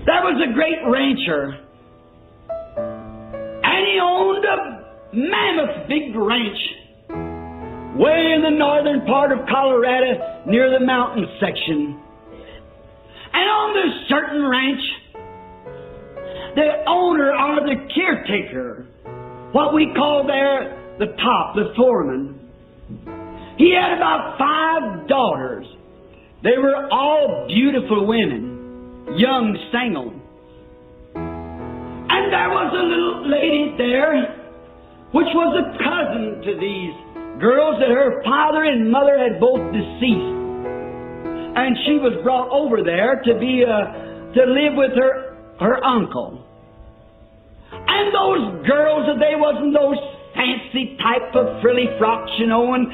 There was a great rancher, and he owned a mammoth big ranch way in the northern part of Colorado near the mountain section. And on this certain ranch, the owner or the caretaker, what we call there the top, the foreman, he had about 5 daughters. They were all beautiful women, young, single. And there was a little lady there, which was a cousin to these girls, that her father and mother had both deceased. And she was brought over there to live with her uncle. And those girls, they wasn't those fancy type of frilly frocks, you know, and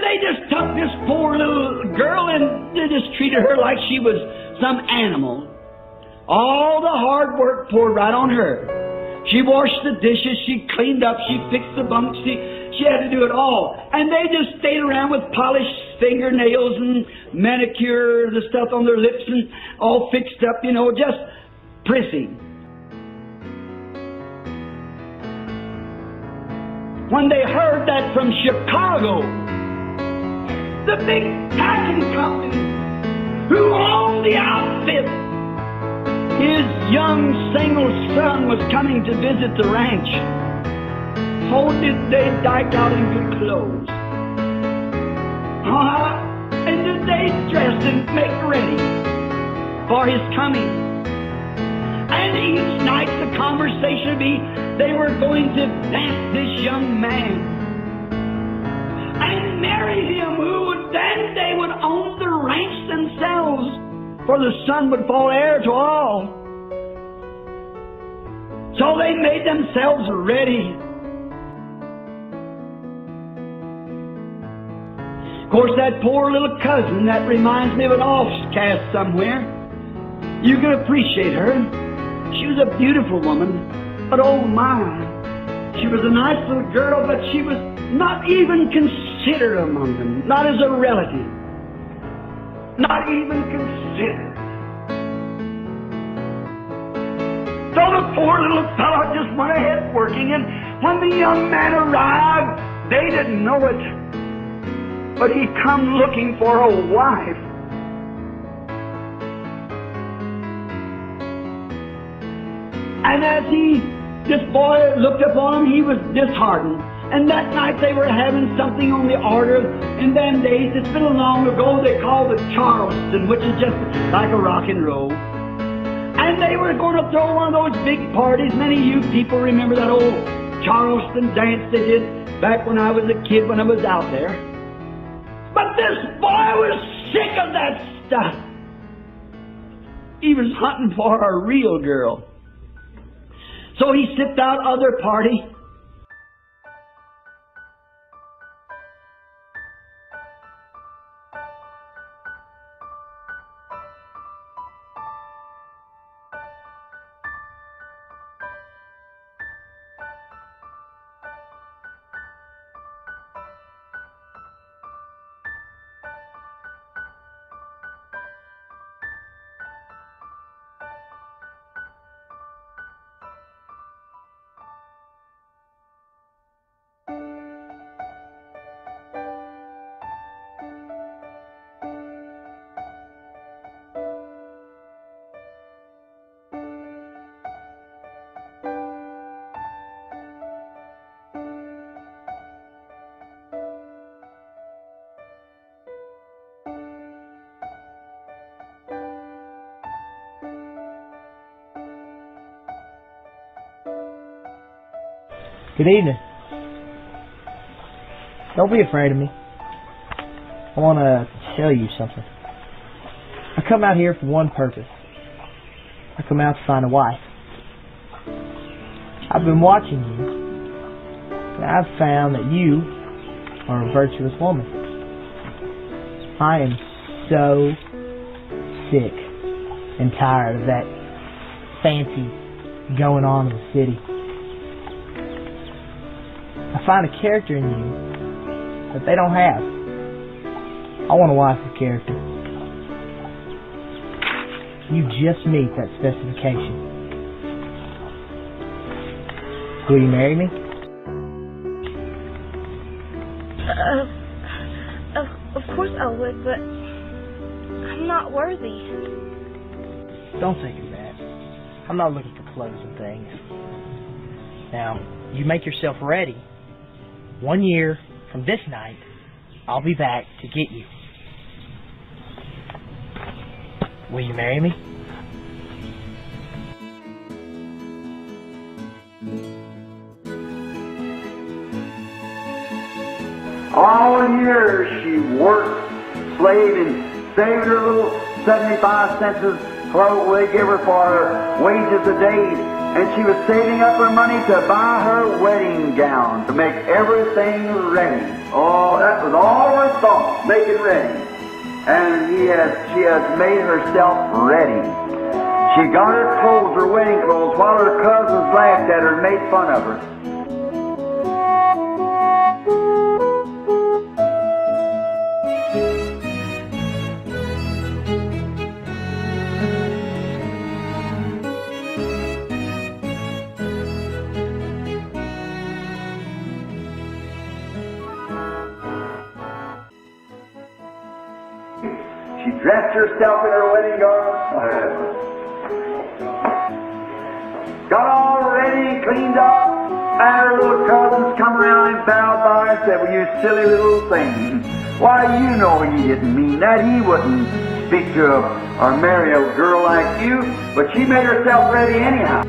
they just took this poor little girl and they just treated her like she was some animal. All the hard work poured right on her. She washed the dishes, she cleaned up, she fixed the bunks, she had to do it all. And they just stayed around with polished fingernails and manicure, the stuff on their lips and all fixed up, you know, just prissy. When they heard that from Chicago, the big packing company who owned the outfit, his young single son was coming to visit the ranch. Oh, did they dike out in good clothes? And did they dress and make ready for his coming? And each night the conversation would be, they were going to dance this young man and marry him, then they would own the ranch themselves, for the son would fall heir to all. So they made themselves ready. Of course, that poor little cousin, that reminds me of an offcast somewhere. You can appreciate her. She was a beautiful woman, but oh my, she was a nice little girl, but she was not even considered among them, not as a relative, not even considered. So the poor little fellow just went ahead working, and when the young man arrived, they didn't know it, but he come looking for a wife. And as this boy looked upon him, he was disheartened. And that night they were having something on the order. In them days, it's been long ago, they called it Charleston, which is just like a rock and roll. And they were going to throw one of those big parties. Many of you people remember that old Charleston dance they did back when I was a kid, when I was out there. But this boy was sick of that stuff. He was hunting for a real girl. So he sipped out other party. Good evening. Don't be afraid of me. I want to tell you something. I come out here for one purpose. I come out to find a wife. I've been watching you, and I've found that you are a virtuous woman. I am so sick and tired of that fancy going on in the city. I find a character in you that they don't have. I want a wife with character. you just meet that specification. Will you marry me? Of course I would, but I'm not worthy. Don't think of that. I'm not looking for clothes and things. Now, you make yourself ready. 1 year from this night, I'll be back to get you. Will you marry me? All years she worked, slaved, and saved her little 75 cents what they give her for her wages a day. And she was saving up her money to buy her wedding gown, to make everything ready. Oh, that was all her thought, making ready. And she has made herself ready. She got her clothes, her wedding clothes, while her cousins laughed at her and made fun of her. She dressed herself in her wedding garment, got all ready, cleaned up, and her little cousins come around and bowed by her and said, "Well, you silly little thing. Why, you know he didn't mean that. He wouldn't speak to or marry a girl like you." But she made herself ready anyhow.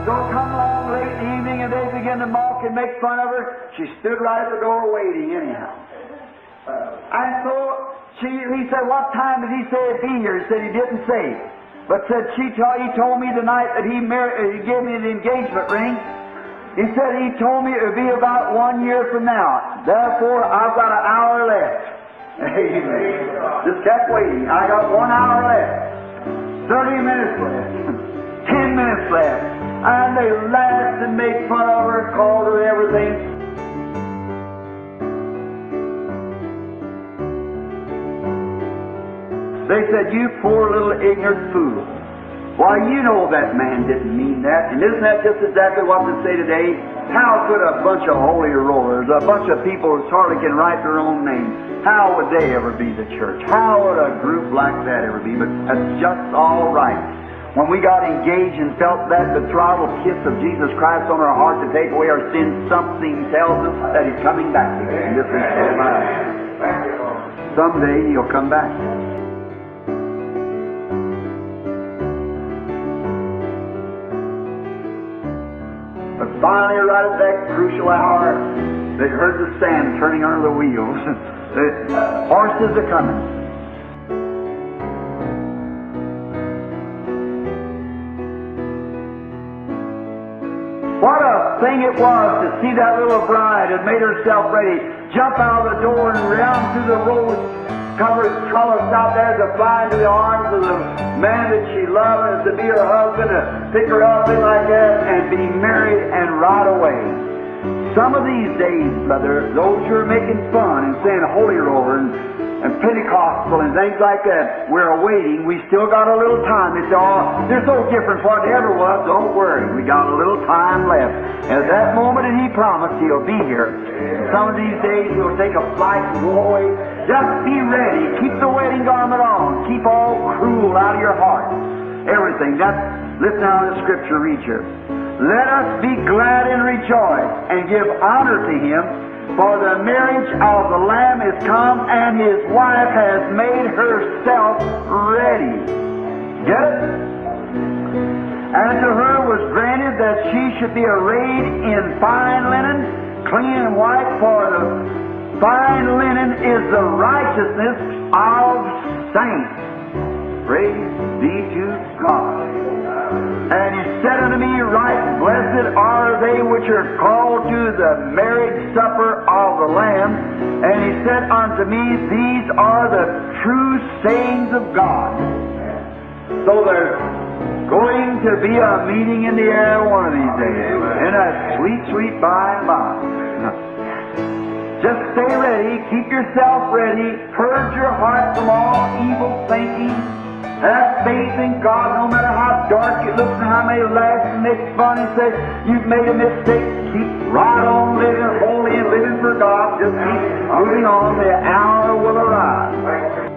So come along late in the evening and they begin to mock and make fun of her. She stood right at the door waiting anyhow. And so he said, "What time did he say he'd be here?" He said he didn't say. But said he told me tonight that he gave me the engagement ring. He said he told me it would be about 1 year from now. Therefore, I've got an hour left. Amen. Just kept waiting. I got 1 hour left. 30 minutes left. 10 minutes left. And they laughed and made fun of her, called her everything. They said, "You poor little ignorant fool. Why, you know that man didn't mean that." And isn't that just exactly what they say today? How could a bunch of holy rollers, a bunch of people who hardly can write their own names, how would they ever be the church? How would a group like that ever be? But that's just all right. When we got engaged and felt that betrothal kiss of Jesus Christ on our heart to take away our sins, something tells us that He's coming back again. This is someday He'll come back. But finally, right at that crucial hour, they heard the sand turning under the wheels. The horses are coming. What a thing it was to see that little bride had made herself ready, jump out of the door and round through the rose-covered trellis out there to fly into the arms of the man that she loved and to be her husband, to pick her up in like that and be married and ride away. Some of these days, brother, those who are making fun and saying holy roller and Pentecostal and things like that, we're awaiting. We still got a little time. They say, "Oh, there's no difference what it ever was." Don't worry. We got a little time left. And at that moment that He promised, He'll be here. Some of these days He'll take a flight and go away. Just be ready. Keep the wedding garment on. Keep all cruel out of your heart. Everything. Listen now to the scripture, read here. "Let us be glad and rejoice and give honor to Him, for the marriage of the Lamb is come, and His wife has made herself ready." Get it? "And to her was granted that she should be arrayed in fine linen, clean and white, for the fine linen is the righteousness of saints." Praise be to God. "And He said unto me, Right blessed are they which are called to the marriage supper of the Lamb. And He said unto me, These are the true sayings of God." So there's going to be a meeting in the air one of these days. In a sweet, sweet by and by. Just stay ready. Keep yourself ready. Purge your heart from all evil thinking. Have faith in God, no matter how dark it looks and how many laughs and make fun and say you've made a mistake. Keep right on living holy and living for God. Just keep moving on. The hour will arrive.